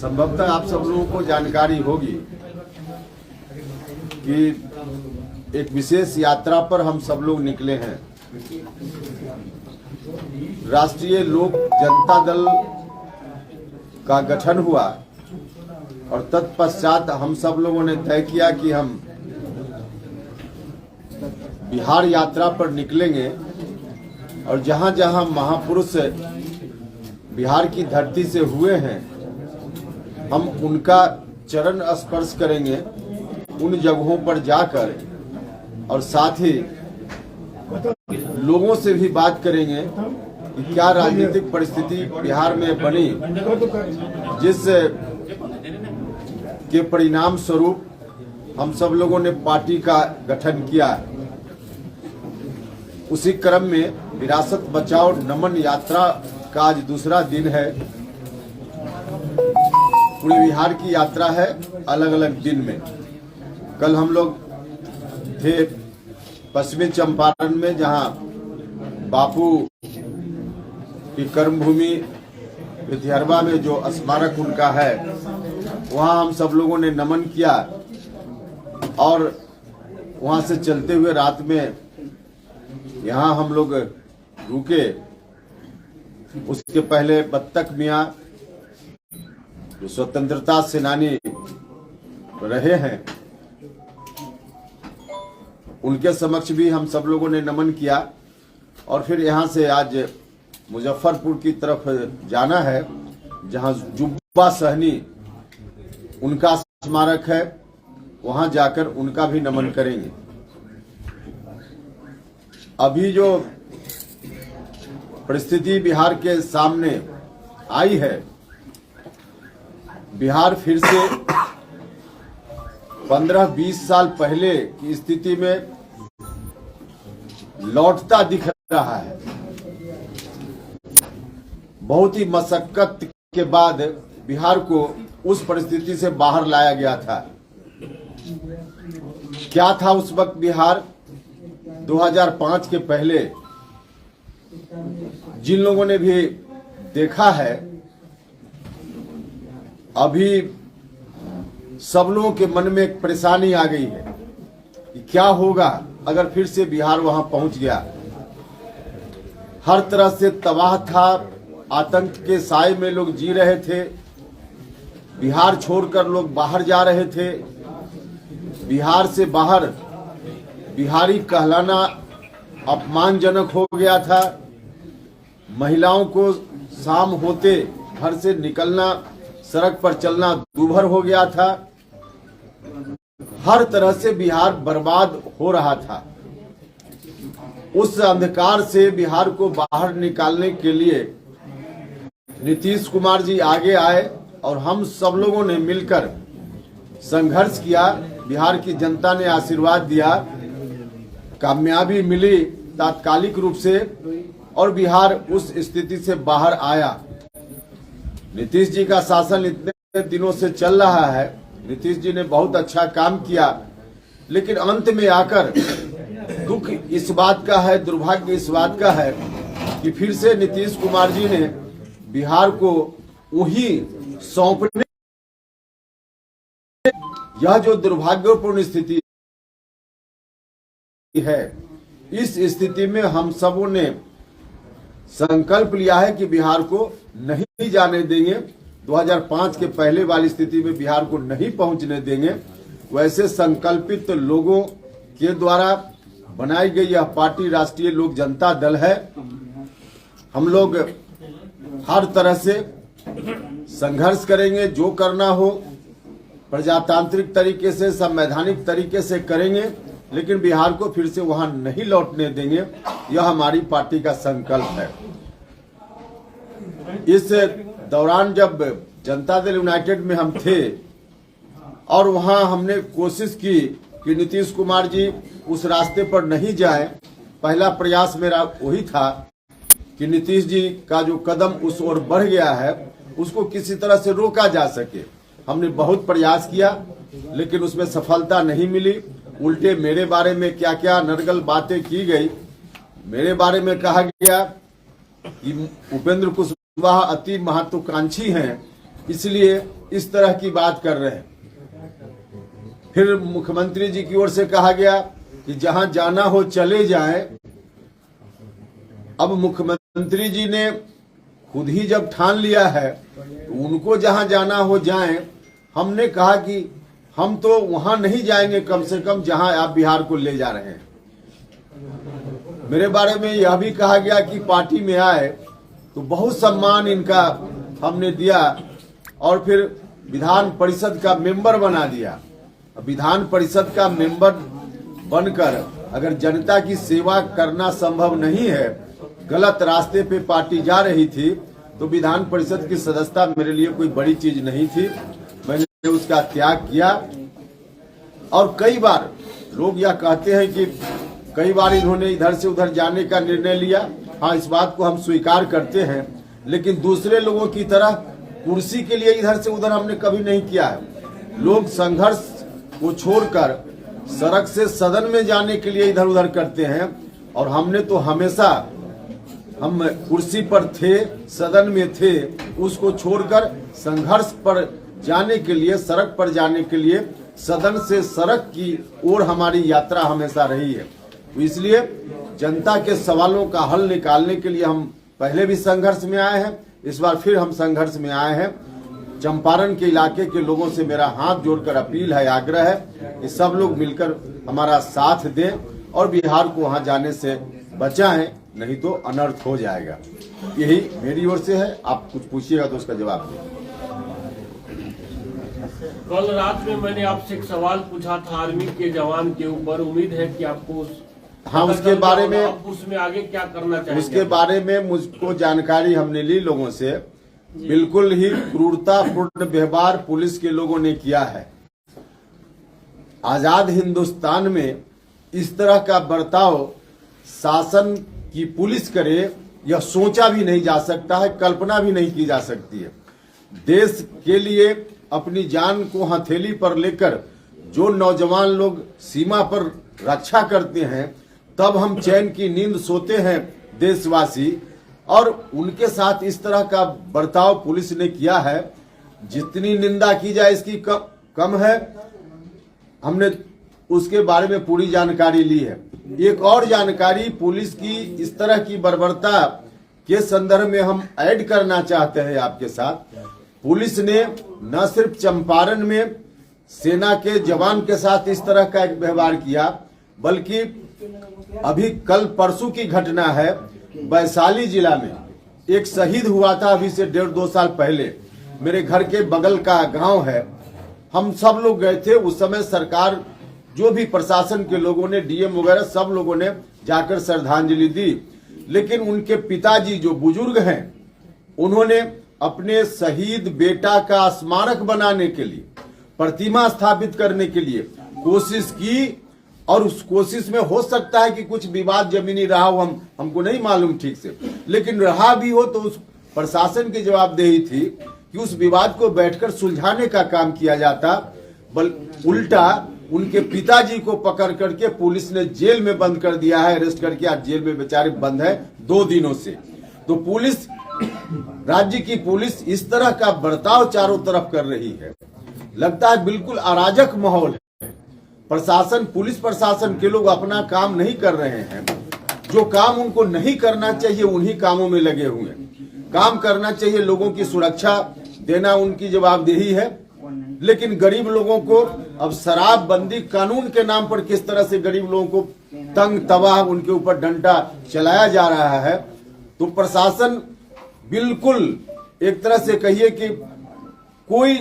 संभवतः आप सब लोगों को जानकारी होगी कि एक विशेष यात्रा पर हम सब लोग निकले हैं। राष्ट्रीय लोक जनता दल का गठन हुआ और तत्पश्चात हम सब लोगों ने तय किया कि हम बिहार यात्रा पर निकलेंगे और जहां जहां महापुरुष बिहार की धरती से हुए हैं हम उनका चरण स्पर्श करेंगे, उन जगहों पर जाकर, और साथ ही लोगों से भी बात करेंगे कि क्या राजनीतिक परिस्थिति बिहार में बनी जिस के परिणाम स्वरूप हम सब लोगों ने पार्टी का गठन किया। उसी क्रम में विरासत बचाओ नमन यात्रा का आज दूसरा दिन है। पूरे बिहार की यात्रा है अलग अलग दिन में। कल हम लोग थे पश्चिमी चंपारण में, जहां बापू की कर्मभूमि विधिहरवा में जो स्मारक उनका है वहां हम सब लोगों ने नमन किया और वहां से चलते हुए रात में यहाँ हम लोग रुके। उसके पहले बत्तख मियाँ जो स्वतंत्रता सेनानी रहे हैं उनके समक्ष भी हम सब लोगों ने नमन किया और फिर यहाँ से आज मुजफ्फरपुर की तरफ जाना है जहाँ जुब्बा सहनी उनका स्मारक है, वहां जाकर उनका भी नमन करेंगे। अभी जो परिस्थिति बिहार के सामने आई है, बिहार फिर से 15-20 साल पहले की स्थिति में लौटता दिख रहा है। बहुत ही मशक्कत के बाद बिहार को उस परिस्थिति से बाहर लाया गया था। क्या था उस वक्त बिहार? 2005 के पहले जिन लोगों ने भी देखा है, अभी सब लोगों के मन में एक परेशानी आ गई है कि क्या होगा अगर फिर से बिहार वहां पहुंच गया। हर तरह से तबाह था, आतंक के साए में लोग जी रहे थे, बिहार छोड़कर लोग बाहर जा रहे थे, बिहार से बाहर बिहारी कहलाना अपमानजनक हो गया था, महिलाओं को शाम होते घर से निकलना, सड़क पर चलना दूभर हो गया था। हर तरह से बिहार बर्बाद हो रहा था। उस अंधकार से बिहार को बाहर निकालने के लिए नीतीश कुमार जी आगे आए और हम सब लोगों ने मिलकर संघर्ष किया। बिहार की जनता ने आशीर्वाद दिया, कामयाबी मिली तात्कालिक रूप से और बिहार उस स्थिति से बाहर आया। नीतीश जी का शासन इतने दिनों से चल रहा है, नीतीश जी ने बहुत अच्छा काम किया, लेकिन अंत में आकर दुख इस बात का है, दुर्भाग्य इस बात का है कि फिर से नीतीश कुमार जी ने बिहार को वही सौंपने, यह जो दुर्भाग्यपूर्ण स्थिति है, इस स्थिति में हम सबों ने संकल्प लिया है कि बिहार को नहीं जाने देंगे। 2005 के पहले वाली स्थिति में बिहार को नहीं पहुंचने देंगे। वैसे संकल्पित लोगों के द्वारा बनाई गई यह पार्टी राष्ट्रीय लोक जनता दल है। हम लोग हर तरह से संघर्ष करेंगे, जो करना हो प्रजातांत्रिक तरीके से, संवैधानिक तरीके से करेंगे, लेकिन बिहार को फिर से वहां नहीं लौटने देंगे। यह हमारी पार्टी का संकल्प है। इस दौरान जब जनता दल यूनाइटेड में हम थे और वहां हमने कोशिश की कि नीतीश कुमार जी उस रास्ते पर नहीं जाए, पहला प्रयास मेरा वही था कि नीतीश जी का जो कदम उस ओर बढ़ गया है उसको किसी तरह से रोका जा सके। हमने बहुत प्रयास किया लेकिन उसमें सफलता नहीं मिली। उल्टे मेरे बारे में क्या क्या नरगल बातें की गई। मेरे बारे में कहा गया कि उपेंद्र कुशवाहा अति महत्वाकांक्षी हैं इसलिए इस तरह की बात कर रहे हैं। फिर मुख्यमंत्री जी की ओर से कहा गया कि जहां जाना हो चले जाएं। अब मुख्यमंत्री जी ने खुद ही जब ठान लिया है तो उनको जहां जाना हो जाएं। हमने कहा कि हम तो वहां नहीं जाएंगे, कम से कम जहां आप बिहार को ले जा रहे हैं। मेरे बारे में यह भी कहा गया कि पार्टी में आए तो बहुत सम्मान इनका हमने दिया और फिर विधान परिषद का मेंबर बना दिया। विधान परिषद का मेंबर बनकर अगर जनता की सेवा करना संभव नहीं है, गलत रास्ते पे पार्टी जा रही थी, तो विधान परिषद की सदस्यता मेरे लिए कोई बड़ी चीज नहीं थी। मैंने उसका त्याग किया। और कई बार लोग यह कहते हैं कि कई बार इन्होंने इधर से उधर जाने का निर्णय लिया। हाँ, इस बात को हम स्वीकार करते हैं, लेकिन दूसरे लोगों की तरह कुर्सी के लिए इधर से उधर हमने कभी नहीं किया है। लोग संघर्ष को छोड़कर सड़क से सदन में जाने के लिए इधर उधर करते हैं, और हमने तो हमेशा, हम कुर्सी पर थे, सदन में थे, उसको छोड़कर संघर्ष पर जाने के लिए, सड़क पर जाने के लिए, सदन से सड़क की ओर हमारी यात्रा हमेशा रही है। तो इसलिए जनता के सवालों का हल निकालने के लिए हम पहले भी संघर्ष में आए हैं, इस बार फिर हम संघर्ष में आए हैं। चंपारण के इलाके के लोगों से मेरा हाथ जोड़कर अपील है, आग्रह है कि सब लोग मिलकर हमारा साथ दें और बिहार को वहां जाने से बचाएं, नहीं तो अनर्थ हो जाएगा। यही मेरी ओर से है। आप कुछ पूछिएगा तो उसका जवाब दें। कल रात में मैंने आपसे एक सवाल पूछा था आर्मी के जवान के ऊपर, उम्मीद है कि आपको हाँ, उसके बारे में, आप उसमें आगे क्या करना चाहेंगे? उसके बारे में मुझको जानकारी हमने ली लोगों से। बिल्कुल ही क्रूरतापूर्ण व्यवहार पुलिस के लोगों ने किया है। आजाद हिंदुस्तान में इस तरह का बर्ताव शासन की पुलिस करे, यह सोचा भी नहीं जा सकता है, कल्पना भी नहीं की जा सकती है। देश के लिए अपनी जान को हथेली पर लेकर जो नौजवान लोग सीमा पर रक्षा करते हैं, तब हम चैन की नींद सोते हैं देशवासी, और उनके साथ इस तरह का बर्ताव पुलिस ने किया है। जितनी निंदा की जाए इसकी कम है। हमने उसके बारे में पूरी जानकारी ली है। एक और जानकारी पुलिस की इस तरह की बर्बरता के संदर्भ में हम ऐड करना चाहते हैं आपके साथ। पुलिस ने न सिर्फ चंपारण में सेना के जवान के साथ इस तरह का एक व्यवहार किया, बल्कि अभी कल परसों की घटना है, वैशाली जिला में एक शहीद हुआ था अभी से 1.5-2 साल पहले। मेरे घर के बगल का गांव है। हम सब लोग गए थे उस समय। सरकार, जो भी प्रशासन के लोगों ने, डीएम वगैरह सब लोगों ने जाकर श्रद्धांजलि दी, लेकिन उनके पिताजी जो बुजुर्ग हैं, उन्होंने अपने शहीद बेटा का स्मारक बनाने के लिए, प्रतिमा स्थापित करने के लिए कोशिश की, और उस कोशिश में हो सकता है कि कुछ विवाद जमीनी रहा हो, हमको नहीं मालूम ठीक से, लेकिन रहा भी हो तो उस प्रशासन की जवाबदेही थी कि उस विवाद को बैठकर सुलझाने का काम किया जाता। उल्टा उनके पिताजी को पकड़ करके पुलिस ने जेल में बंद कर दिया है, अरेस्ट करके। आज जेल में बेचारे बंद है 2 दिनों से। तो पुलिस, राज्य की पुलिस इस तरह का बर्ताव चारों तरफ कर रही है, लगता है बिल्कुल अराजक माहौल है। प्रशासन, पुलिस प्रशासन के लोग अपना काम नहीं कर रहे हैं। जो काम उनको नहीं करना चाहिए उन्हीं कामों में लगे हुए हैं। काम करना चाहिए लोगों की सुरक्षा देना, उनकी जवाबदेही है, लेकिन गरीब लोगों को अब शराबबंदी कानून के नाम पर किस तरह से गरीब लोगों को तंग तबाह, उनके ऊपर डंडा चलाया जा रहा है। तो प्रशासन बिल्कुल एक तरह से कहिए कि कोई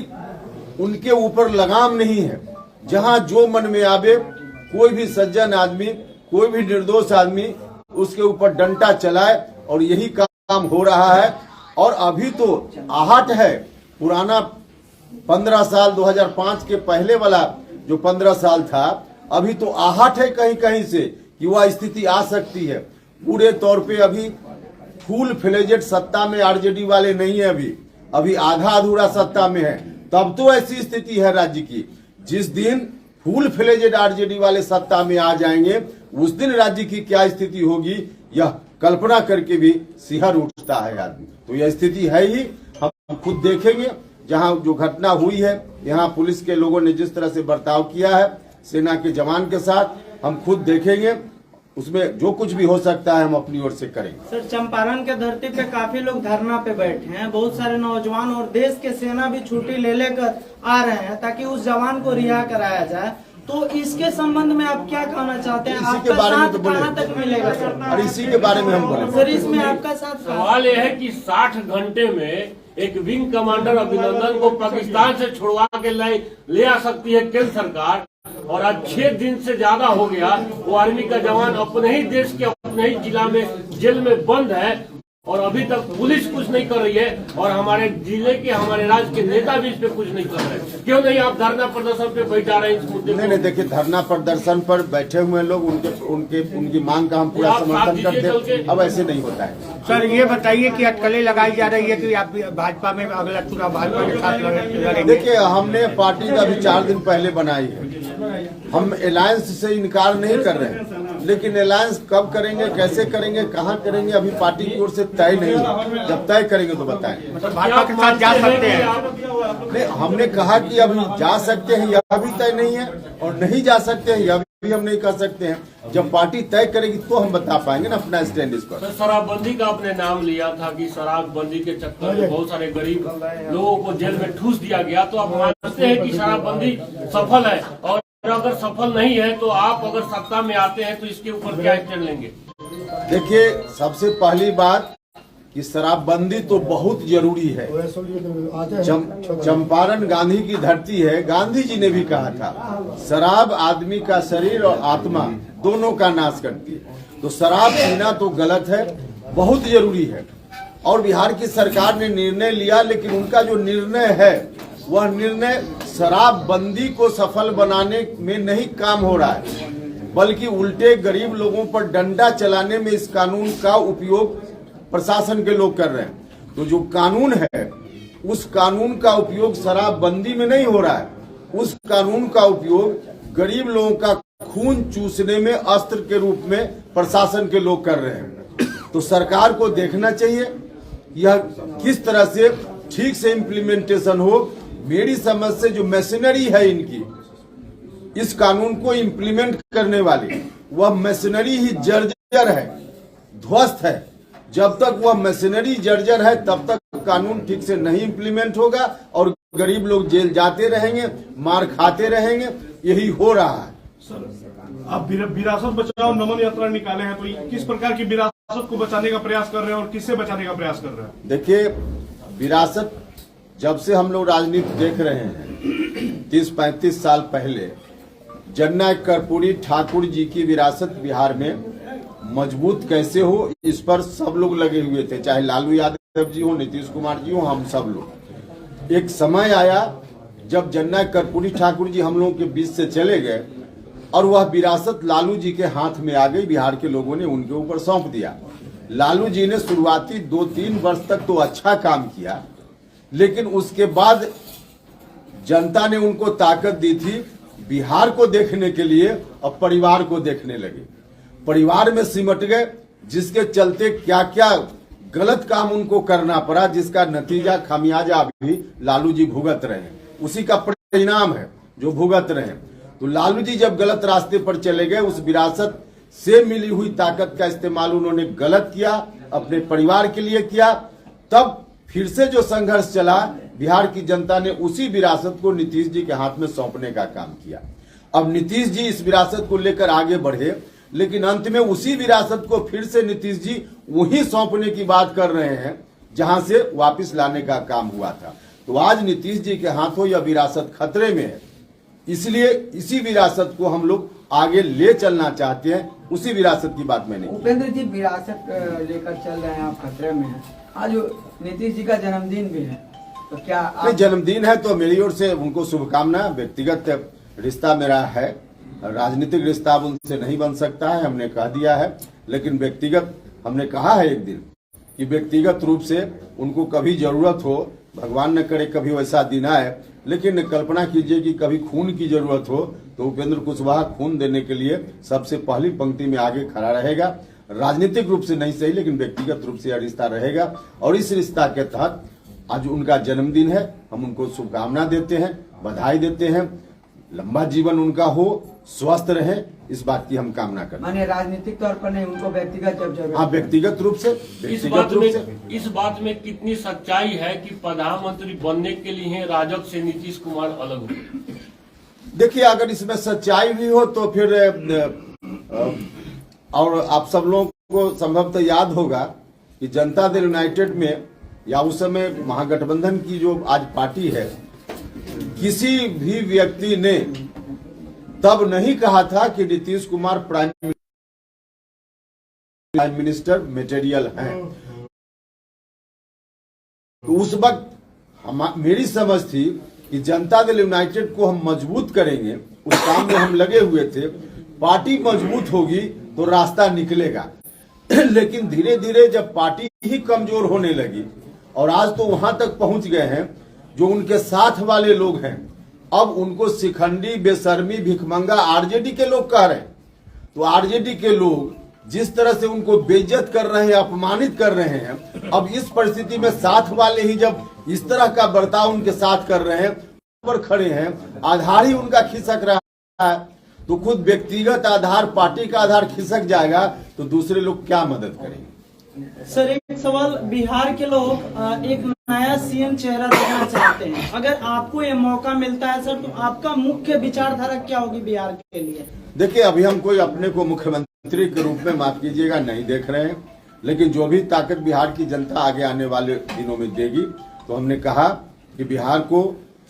उनके ऊपर लगाम नहीं है। जहां जो मन में आवे, कोई भी सज्जन आदमी, कोई भी निर्दोष आदमी उसके ऊपर डंडा चलाए, और यही काम हो रहा है। और अभी तो आहट है। पुराना 15 साल 2005 के पहले वाला जो 15 साल था, अभी तो आहट है कहीं कहीं से कि वह स्थिति आ सकती है। पूरे तौर पे अभी फुल फ्लेजेड सत्ता में आरजेडी वाले नहीं है। अभी आधा अधूरा सत्ता में है। तब तो ऐसी स्थिति है राज्य की। जिस दिन फुल फ्लेजेड आरजेडी वाले सत्ता में आ जाएंगे, उस दिन राज्य की क्या स्थिति होगी, यह कल्पना करके भी सिहर उठता है आदमी। तो यह स्थिति है ही, हम खुद देखेंगे जहां जो घटना हुई है, यहाँ पुलिस के लोगों ने जिस तरह से बर्ताव किया है सेना के जवान के साथ, हम खुद देखेंगे, उसमें जो कुछ भी हो सकता है हम अपनी ओर से करेंगे। सर, चंपारण के धरती पे काफी लोग धरना पे बैठे हैं, बहुत सारे नौजवान और देश के सेना भी छुट्टी ले लेकर आ रहे हैं ताकि उस जवान को रिहा कराया जाए, तो इसके संबंध में आप क्या कहना चाहते हैं? इसी के आपका बारे में साथ तो बोले। कहाँ तक मिलेगा सर? और इसी के बारे में हम बोले सर, इसमें आपका साथ सवाल यह है कि 60 घंटे में एक विंग कमांडर अभिनंदन को पाकिस्तान से छुड़वा के ले आ सकती है केंद्र सरकार, और आज 6 दिन से ज्यादा हो गया वो आर्मी का जवान अपने ही देश के अपने ही जिला में जेल में बंद है, और अभी तक पुलिस कुछ नहीं कर रही है, और हमारे जिले के हमारे राज्य के नेता भी इस पे कुछ नहीं कर रहे हैं। क्यों नहीं आप धरना प्रदर्शन पे बैठा रहे हैं इस मुद्दे नहीं, देखिए धरना प्रदर्शन पर बैठे हुए लोग उनकी मांग का हम पूरा समर्थन करते हैं। अब ऐसे नहीं होता है। सर, ये बताइए कि अटकलें लगाई जा रही है कि आप भाजपा में अगला चुनाव भाजपा के साथ लड़ेंगे? देखिए, हमने पार्टी का भी 4 दिन पहले बनाई है। हम अलायंस से इनकार नहीं कर रहे हैं, लेकिन अलायंस कब करेंगे, कैसे करेंगे, कहाँ करेंगे, अभी पार्टी की ओर से तय नहीं है। जब तय करेंगे तो बताएंगे। भाजपा के साथ जा सकते हैं? नहीं, हमने कहा कि अभी जा सकते हैं, यह भी तय नहीं है, और नहीं जा सकते हैं यह भी हम नहीं कर सकते हैं। जब पार्टी तय करेगी तो हम बता पाएंगे ना अपना स्टैंड इस पर। शराबबंदी का आपने नाम लिया था कि शराबबंदी के चक्कर में बहुत सारे गरीब लोगों को जेल में ठूस दिया गया, तो आप मानते हैं कि शराबबंदी सफल है? और अगर सफल नहीं है तो आप अगर सत्ता में आते हैं तो इसके ऊपर क्या एक्शन लेंगे? देखिए, सबसे पहली बात कि शराबबंदी तो बहुत जरूरी है। चंपारण गांधी की धरती है। गांधी जी ने भी कहा था शराब आदमी का शरीर और आत्मा दोनों का नाश करती है। तो शराब पीना तो गलत है, बहुत जरूरी है। और बिहार की सरकार ने निर्णय लिया, लेकिन उनका जो निर्णय है वह निर्णय शराबबंदी को सफल बनाने में नहीं काम हो रहा है, बल्कि उल्टे गरीब लोगों पर डंडा चलाने में इस कानून का उपयोग प्रशासन के लोग कर रहे हैं। तो जो कानून है उस कानून का उपयोग शराबबंदी में नहीं हो रहा है, उस कानून का उपयोग गरीब लोगों का खून चूसने में अस्त्र के रूप में प्रशासन के लोग कर रहे हैं। तो सरकार को देखना चाहिए यह किस तरह से ठीक से इम्प्लीमेंटेशन हो। मेरी समझ से जो मशीनरी है इनकी इस कानून को इम्प्लीमेंट करने वाली, वह मशीनरी ही जर्जर है, ध्वस्त है। जब तक वह मशीनरी जर्जर है तब तक कानून ठीक से नहीं इम्प्लीमेंट होगा और गरीब लोग जेल जाते रहेंगे, मार खाते रहेंगे। यही हो रहा है। सर, आप विरासत बचाओ नमन यात्रा निकाले हैं, तो किस प्रकार की विरासत को बचाने का प्रयास कर रहे हैं और किससे बचाने का प्रयास कर रहे हैं? देखिए, विरासत जब से हम लोग राजनीति देख रहे हैं 30-35 साल पहले जननायक कर्पूरी ठाकुर जी की विरासत बिहार में मजबूत कैसे हो, इस पर सब लोग लगे हुए थे, चाहे लालू यादव जी हो, नीतीश कुमार जी हो, हम सब लोग। एक समय आया जब जननायक कर्पूरी ठाकुर जी हम लोगों के बीच से चले गए और वह विरासत लालू जी के हाथ में आ गई। बिहार के लोगों ने उनके ऊपर सौंप दिया। लालू जी ने शुरुआती 2-3 वर्ष तक तो अच्छा काम किया, लेकिन उसके बाद जनता ने उनको ताकत दी थी बिहार को देखने के लिए, और परिवार को देखने लगे। परिवार में सिमट गए, जिसके चलते क्या क्या गलत काम उनको करना पड़ा, जिसका नतीजा खामियाजा अभी लालू जी भुगत रहे हैं। उसी का परिणाम है जो भुगत रहे हैं। तो लालू जी जब गलत रास्ते पर चले गए, उस विरासत से मिली हुई ताकत का इस्तेमाल उन्होंने गलत किया, अपने परिवार के लिए किया। तब फिर से जो संघर्ष चला, बिहार की जनता ने उसी विरासत को नीतीश जी के हाथ में सौंपने का काम किया। अब नीतीश जी इस विरासत को लेकर आगे बढ़े, लेकिन अंत में उसी विरासत को फिर से नीतीश जी वही सौंपने की बात कर रहे हैं जहां से वापस लाने का काम हुआ था। तो आज नीतीश जी के हाथों यह विरासत खतरे में है, इसलिए इसी विरासत को हम लोग आगे ले चलना चाहते हैं। उसी विरासत की बात मैंने। उपेंद्र जी, विरासत लेकर चल रहे हैं, आप खतरे में हैं। आज नीतीश जी का जन्मदिन भी है, तो क्या आप... जन्मदिन है तो मेरी ओर से उनको शुभकामना। व्यक्तिगत रिश्ता मेरा है, राजनीतिक रिश्ता उनसे नहीं बन सकता है, हमने कह दिया है। लेकिन व्यक्तिगत हमने कहा है एक दिन कि व्यक्तिगत रूप से उनको कभी जरूरत हो, भगवान न करे कभी वैसा दिन आए, लेकिन कल्पना कीजिए कि कभी खून की जरूरत हो तो उपेंद्र कुशवाहा खून देने के लिए सबसे पहली पंक्ति में आगे खड़ा रहेगा। राजनीतिक रूप से नहीं सही, लेकिन व्यक्तिगत रूप से यह रिश्ता रहेगा। और इस रिश्ता के तहत आज उनका जन्मदिन है, हम उनको शुभकामना देते हैं, बधाई देते हैं, लंबा जीवन उनका हो, स्वस्थ रहे, इस बात की हम कामना करते हैं। माने राजनीतिक तौर पर नहीं, उनको व्यक्तिगत जब जरूरत हाँ, व्यक्तिगत रूप से इस बात में कितनी सच्चाई है कि प्रधानमंत्री बनने के लिए राजग से नीतीश कुमार अलग हुए? देखिए, अगर इसमें सच्चाई भी हो तो फिर और आप सब लोगों को संभवतः याद होगा कि जनता दल यूनाइटेड में या उस समय महागठबंधन की जो आज पार्टी है, किसी भी व्यक्ति ने तब नहीं कहा था कि Nitish Kumar prime minister material हैं। तो उस वक्त मेरी समझ थी कि जनता दल यूनाइटेड को हम मजबूत करेंगे, उस काम में हम लगे हुए थे। पार्टी मजबूत होगी तो रास्ता निकलेगा। लेकिन धीरे धीरे जब पार्टी ही कमजोर होने लगी और आज तो वहां तक पहुंच गए हैं, जो उनके साथ वाले लोग हैं अब उनको शिखंडी, बेशर्मी, भिखमंगा आरजेडी के लोग कह रहे हैं। तो आरजेडी के लोग जिस तरह से उनको बेइज्जत कर रहे हैं, अपमानित कर रहे हैं, अब इस परिस्थिति में साथ वाले ही जब इस तरह का बर्ताव उनके साथ कर रहे हैं, पर खड़े हैं, आधार ही उनका खिसक रहा है, तो खुद व्यक्तिगत आधार, पार्टी का आधार खिसक जाएगा तो दूसरे लोग क्या मदद करेंगे? सर, एक सवाल, बिहार के लोग एक नया सीएम चेहरा देखना चाहते हैं। अगर आपको ये मौका मिलता है सर, तो आपका मुख्य विचारधारा क्या होगी बिहार के लिए? देखिए, अभी हम कोई अपने को मुख्यमंत्री के रूप में, माफ कीजिएगा, नहीं देख रहे हैं, लेकिन जो भी ताकत बिहार की जनता आगे आने वाले दिनों में देगी, तो हमने कहा कि बिहार को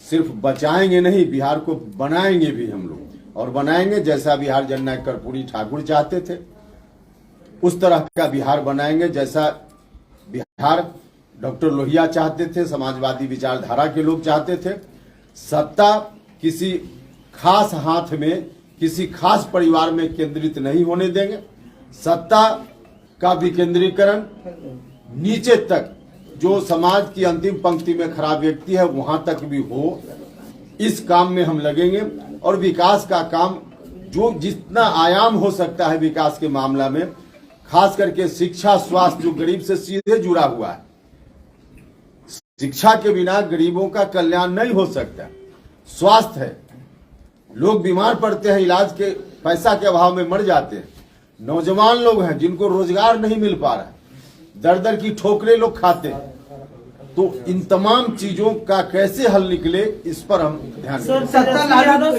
सिर्फ बचाएंगे नहीं, बिहार को बनाएंगे भी हम लोग, और बनाएंगे जैसा बिहार जननायक कर्पूरी ठाकुर चाहते थे, उस तरह का बिहार बनाएंगे जैसा बिहार डॉक्टर लोहिया चाहते थे, समाजवादी विचारधारा के लोग चाहते थे। सत्ता किसी खास हाथ में, किसी खास परिवार में केंद्रित नहीं होने देंगे। सत्ता का विकेंद्रीकरण नीचे तक, जो समाज की अंतिम पंक्ति में खड़ा व्यक्ति है वहां तक भी हो, इस काम में हम लगेंगे। और विकास का काम, जो जितना आयाम हो सकता है विकास के मामला में, खास करके शिक्षा, स्वास्थ्य, जो गरीब से सीधे जुड़ा हुआ है, शिक्षा के बिना गरीबों का कल्याण नहीं हो सकता। स्वास्थ्य है, लोग बीमार पड़ते हैं, इलाज के पैसा के अभाव में मर जाते हैं। नौजवान लोग हैं जिनको रोजगार नहीं मिल पा रहा है, दर दर की ठोकरें लोग खाते हैं। तो इन तमाम चीजों का कैसे हल निकले, इस पर हम ध्यान दें। सत्ता लालू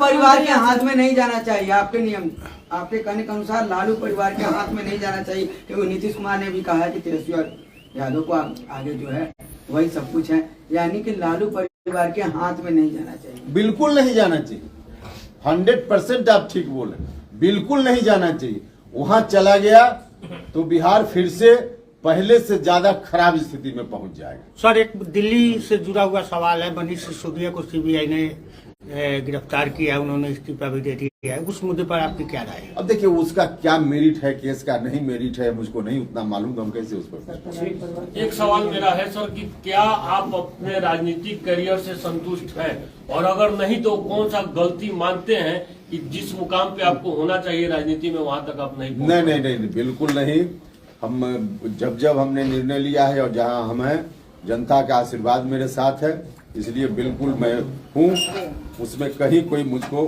परिवार के हाथ में नहीं जाना चाहिए। आपके नियम, आपके कहने के अनुसार लालू परिवार के हाथ में नहीं जाना चाहिए, क्योंकि नीतीश कुमार ने भी कहा है कि तेजस्वी और यादव को आगे जो है वही सब कुछ है, यानी कि लालू परिवार के हाथ में नहीं जाना चाहिए। बिल्कुल नहीं जाना चाहिए, 100% आप ठीक बोले, बिल्कुल नहीं जाना चाहिए। वहां चला गया तो बिहार फिर से पहले से ज्यादा खराब स्थिति में पहुंच जाएगा। सर, एक दिल्ली से जुड़ा हुआ सवाल है। मनीष सिसोदिया को सीबीआई ने गिरफ्तार किया, उन्होंने इस्तीफा भी दे दिया है, उस मुद्दे पर आपकी क्या राय है? अब देखिए, उसका क्या मेरिट है, केस का नहीं मेरिट है, मुझको नहीं उतना मालूम, हम कैसे उस पर। एक सवाल मेरा है सर कि क्या आप अपने राजनीतिक करियर से संतुष्ट हैं, और अगर नहीं तो कौन सा गलती मानते हैं कि जिस मुकाम पे आपको होना चाहिए राजनीति में वहां तक आप नहीं? नहीं, बिल्कुल नहीं। हम जब हमने निर्णय लिया है और जहां हम हैं, जनता का आशीर्वाद मेरे साथ है, इसलिए बिल्कुल मैं हूं, उसमें कहीं कोई मुझको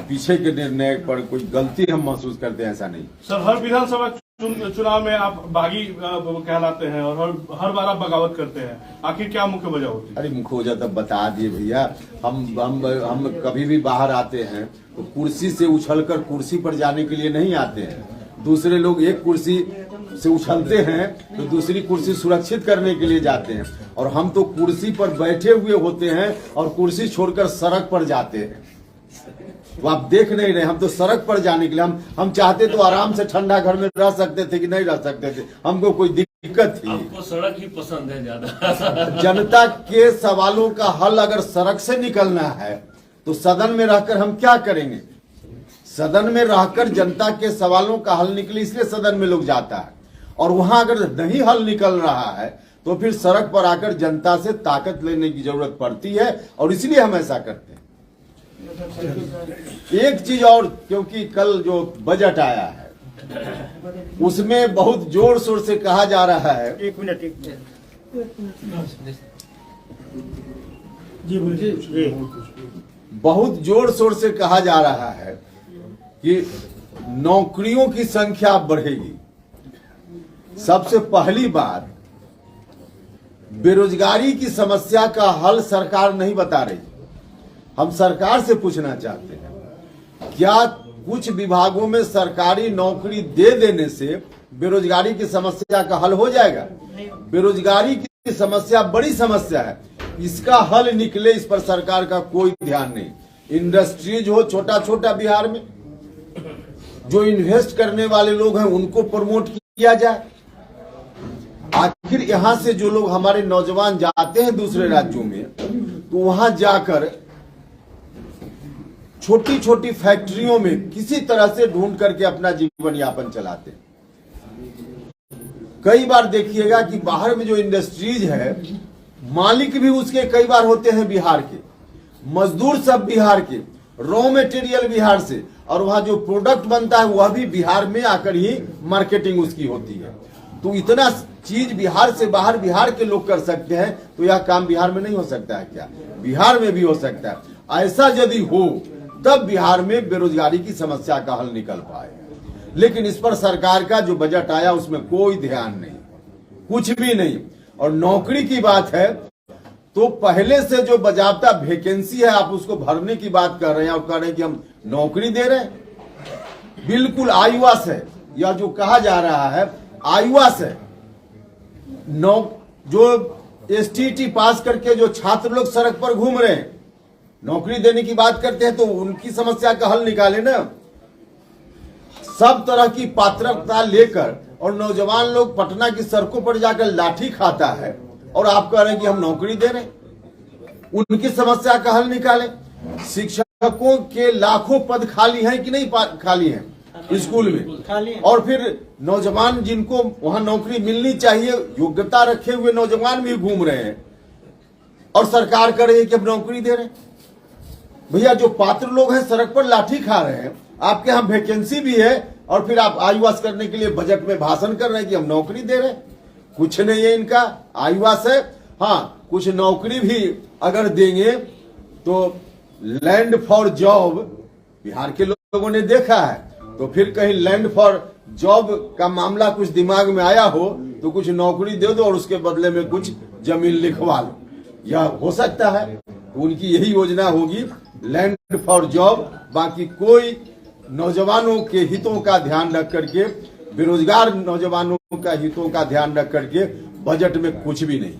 पीछे के निर्णय पर कोई गलती हम महसूस करते हैं, ऐसा नहीं। सर, हर विधानसभा चुनाव में आप बागी कहलाते हैं और हर बार आप बगावत करते हैं, आखिर क्या मुख्य वजह होती है? अरे मुख्य वजह तो बता दिए भैया। हम कभी भी बाहर आते हैं तो कुर्सी से उछलकर कुर्सी पर जाने के लिए नहीं आते हैं। दूसरे लोग एक कुर्सी से उछलते हैं तो दूसरी कुर्सी सुरक्षित करने के लिए जाते हैं, और हम तो कुर्सी पर बैठे हुए होते हैं और कुर्सी छोड़कर सड़क पर जाते हैं। तो आप देख नहीं रहे, हम तो सड़क पर जाने के लिए, हम चाहते तो आराम से ठंडा घर में रह सकते थे कि नहीं रह सकते थे, हमको कोई दिक्कत थी? आपको सड़क ही पसंद है ज्यादा। जनता के सवालों का हल अगर सड़क से निकलना है तो सदन में रहकर हम क्या करेंगे? सदन में रहकर जनता के सवालों का हल निकले, इसलिए सदन में लोग जाता है। और वहां अगर नहीं हल निकल रहा है तो फिर सड़क पर आकर जनता से ताकत लेने की जरूरत पड़ती है, और इसलिए हम ऐसा करते हैं। एक चीज और, क्योंकि कल जो बजट आया है उसमें बहुत जोर शोर से कहा जा रहा है, एक मिनट जी बोलिए जी। बहुत जोर शोर से कहा जा रहा है कि नौकरियों की संख्या बढ़ेगी। सबसे पहली बात, बेरोजगारी की समस्या का हल सरकार नहीं बता रही। हम सरकार से पूछना चाहते हैं, क्या कुछ विभागों में सरकारी नौकरी दे देने से बेरोजगारी की समस्या का हल हो जाएगा? बेरोजगारी की समस्या बड़ी समस्या है, इसका हल निकले इस पर सरकार का कोई ध्यान नहीं। इंडस्ट्रीज हो छोटा छोटा बिहार में, जो इन्वेस्ट करने वाले लोग हैं उनको प्रमोट किया जाए। आखिर यहां से जो लोग हमारे नौजवान जाते हैं दूसरे राज्यों में, तो वहां जाकर छोटी छोटी फैक्ट्रियों में किसी तरह से ढूंढ करके अपना जीवन यापन चलाते हैं। कई बार देखिएगा कि बाहर में जो इंडस्ट्रीज है, मालिक भी उसके कई बार होते हैं बिहार के, मजदूर सब बिहार के, रॉ मटेरियल बिहार से, और वहां जो प्रोडक्ट बनता है वह भी बिहार में आकर ही मार्केटिंग उसकी होती है। तो इतना चीज बिहार से बाहर बिहार के लोग कर सकते हैं, तो यह काम बिहार में नहीं हो सकता है क्या? बिहार में भी हो सकता है। ऐसा यदि हो तब बिहार में बेरोजगारी की समस्या का हल निकल पाएगा। लेकिन इस पर सरकार का जो बजट आया उसमें कोई ध्यान नहीं, कुछ भी नहीं। और नौकरी की बात है तो पहले से जो बजाबता वैकेंसी है आप उसको भरने की बात कर रहे हैं, और कह रहे हैं कि हम नौकरी दे रहे हैं। बिल्कुल आईवास है यह जो कहा जा रहा है, आईवास है। जो एसटीटी पास करके जो छात्र लोग सड़क पर घूम रहे हैं, नौकरी देने की बात करते हैं तो उनकी समस्या का हल निकाले ना। सब तरह की पात्रता लेकर और नौजवान लोग पटना की सड़कों पर जाकर लाठी खाता है, और आप कह रहे हैं कि हम नौकरी दे रहे हैं। उनकी समस्या का हल निकालें। शिक्षकों के लाखों पद खाली हैं कि नहीं खाली हैं स्कूल में, और फिर नौजवान जिनको वहां नौकरी मिलनी चाहिए, योग्यता रखे हुए नौजवान भी घूम रहे हैं, और सरकार कह रही है कि हम नौकरी दे रहे हैं। भैया जो पात्र लोग हैं सड़क पर लाठी खा रहे हैं, आपके यहाँ वैकेंसी भी है, और फिर आप आईवास करने के लिए बजट में भाषण कर रहे हैं कि हम नौकरी दे रहे हैं। कुछ नहीं है इनका, आईवास है। हाँ, कुछ नौकरी भी अगर देंगे तो लैंड फॉर जॉब बिहार के लोगों ने देखा है, तो फिर कहीं लैंड फॉर जॉब का मामला कुछ दिमाग में आया हो तो कुछ नौकरी दे दो और उसके बदले में कुछ जमीन लिखवा लो, यह हो सकता है। उनकी यही योजना होगी, लैंड फॉर जॉब। बाकी कोई नौजवानों के हितों का ध्यान रख करके, बेरोजगार नौजवानों का हितों का ध्यान रख करके बजट में कुछ भी नहीं।